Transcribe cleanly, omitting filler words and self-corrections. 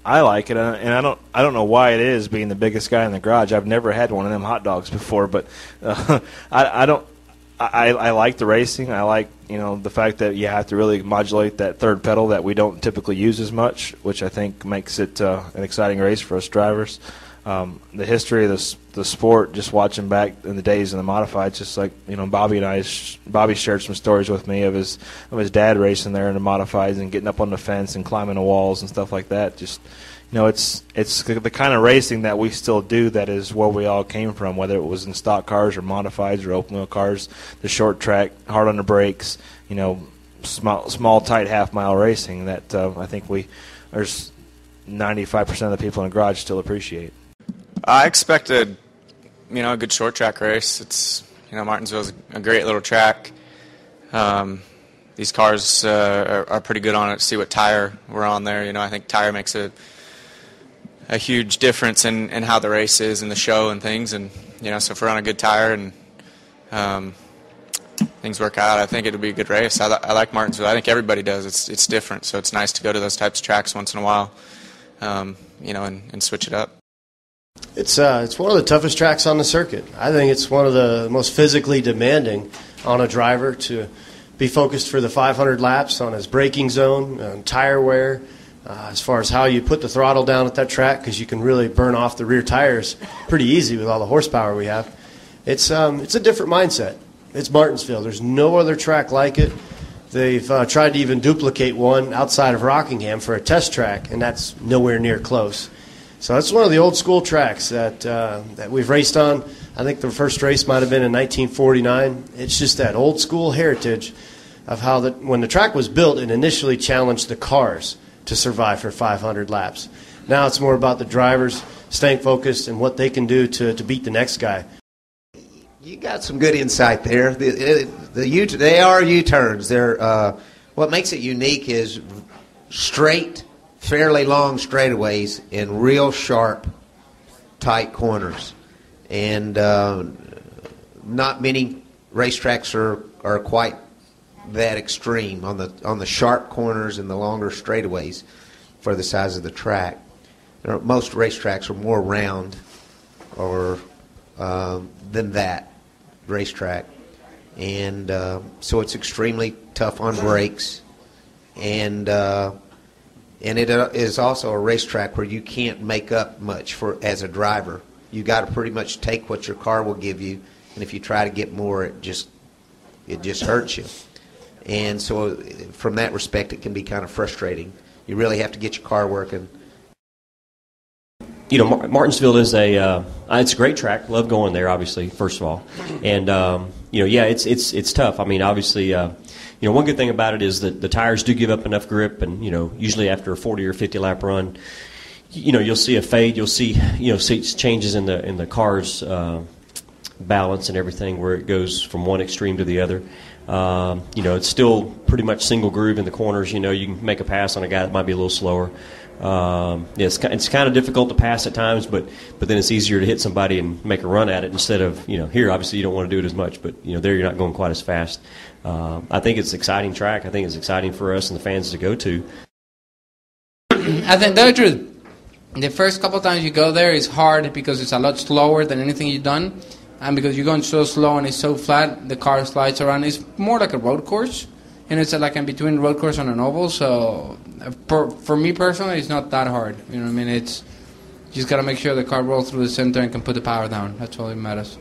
I like it, and I don't know why it is. Being the biggest guy in the garage, I've never had one of them hot dogs before, but I like the racing. I like the fact that you have to really modulate that third pedal that we don't typically use as much, which I think makes it an exciting race for us drivers. The history of the sport, just watching back in the days in the modifieds, just like Bobby shared some stories with me of his dad racing there in the modifieds and getting up on the fence and climbing the walls and stuff like that. Just it's the kind of racing that we still do. That is where we all came from, whether it was in stock cars or modifieds or open wheel cars, the short track, hard on the brakes, small tight half-mile racing that I think there's 95% of the people in the garage still appreciate. I expected, a good short track race. It's, Martinsville's a great little track. These cars are pretty good on it. See what tire we're on there. I think tire makes a huge difference in how the race is and the show and things. And, so if we're on a good tire and things work out, I think it'll be a good race. I like Martinsville. I think everybody does. It's different, so it's nice to go to those types of tracks once in a while, and switch it up. It's one of the toughest tracks on the circuit. I think it's one of the most physically demanding on a driver to be focused for the 500 laps on his braking zone, on tire wear, as far as how you put the throttle down at that track, because you can really burn off the rear tires pretty easy with all the horsepower we have. It's a different mindset. It's Martinsville. There's no other track like it. They've tried to even duplicate one outside of Rockingham for a test track, and that's nowhere near close. So that's one of the old school tracks that we've raced on. I think the first race might have been in 1949. It's just that old school heritage of how when the track was built, it initially challenged the cars to survive for 500 laps. Now it's more about the drivers staying focused and what they can do to beat the next guy. You got some good insight there. They are U-turns. They're what makes it unique is straight, fairly long straightaways in real sharp, tight corners, and not many racetracks are quite that extreme on the sharp corners and the longer straightaways for the size of the track. Most racetracks are more round or than that racetrack, and so it's extremely tough on brakes, and it is also a racetrack where you can't make up much as a driver. You got to pretty much take what your car will give you, and if you try to get more, it just hurts you. And so, from that respect, it can be kind of frustrating. You really have to get your car working. Martinsville is it's a great track. Love going there, obviously, first of all. And, it's tough. I mean, obviously, one good thing about it is that the tires do give up enough grip, and, usually after a 40 or 50 lap run, you'll see a fade. You'll see changes in the car's balance and everything, where it goes from one extreme to the other. It's still pretty much single groove in the corners. You can make a pass on a guy that might be a little slower. It's kind of difficult to pass at times, but then it's easier to hit somebody and make a run at it instead of, here obviously you don't want to do it as much, but there you're not going quite as fast. I think it's an exciting track. I think it's exciting for us and the fans to go to. I think the truth, the first couple times you go there is hard because it's a lot slower than anything you've done, and because you're going so slow and it's so flat, the car slides around. It's more like a road course. And it's like in between road course and an oval, so for me personally, it's not that hard. You know what I mean? It's you just got to make sure the car rolls through the center and can put the power down. That's all that matters.